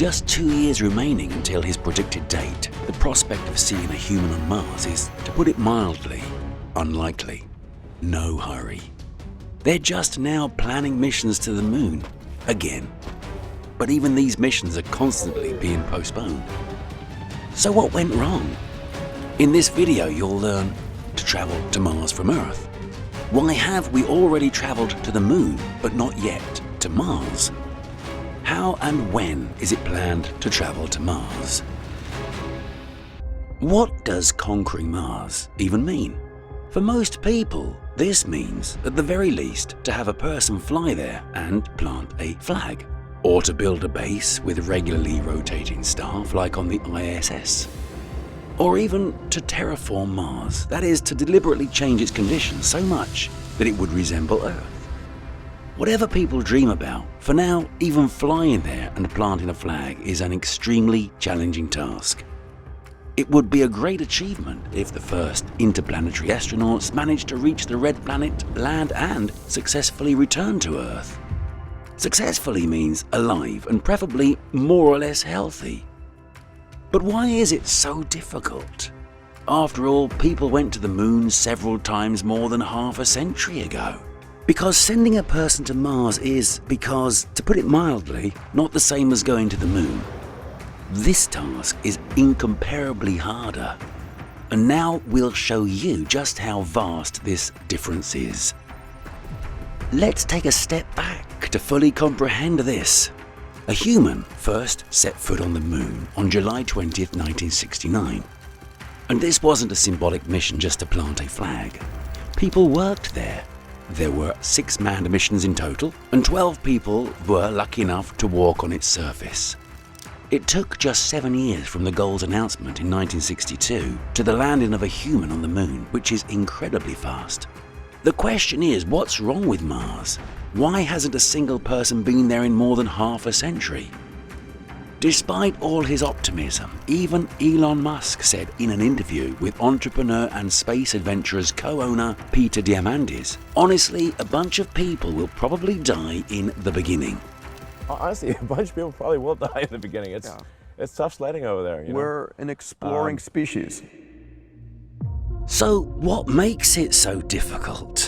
just 2 years remaining until his predicted date, the prospect of seeing a human on Mars is, to put it mildly, unlikely. No hurry. They're just now planning missions to the moon, again. But even these missions are constantly being postponed. So what went wrong? In this video, you'll learn to travel to Mars from Earth. Why have we already traveled to the moon, but not yet to Mars? How and when is it planned to travel to Mars? What does conquering Mars even mean? For most people, this means, at the very least, to have a person fly there and plant a flag, or to build a base with regularly rotating staff like on the ISS. Or even to terraform Mars, that is, to deliberately change its conditions so much that it would resemble Earth. Whatever people dream about, for now, even flying there and planting a flag is an extremely challenging task. It would be a great achievement if the first interplanetary astronauts managed to reach the red planet, land, and successfully return to Earth. Successfully means alive and preferably more or less healthy. But why is it so difficult? After all, people went to the moon several times more than half a century ago. Because sending a person to Mars is, to put it mildly, not the same as going to the moon. This task is incomparably harder. And now we'll show you just how vast this difference is. Let's take a step back to fully comprehend this. A human first set foot on the moon on July 20th, 1969. And this wasn't a symbolic mission just to plant a flag. People worked there. There were 6 manned missions in total, and 12 people were lucky enough to walk on its surface. It took just 7 years from the goal's announcement in 1962 to the landing of a human on the moon, which is incredibly fast. The question is, what's wrong with Mars? Why hasn't a single person been there in more than half a century? Despite all his optimism, even Elon Musk said in an interview with entrepreneur and space adventurers co-owner Peter Diamandis, honestly, a bunch of people will probably die in the beginning. Honestly, a bunch of people probably will die in the beginning. It's tough sledding over there. We're an exploring species. So what makes it so difficult?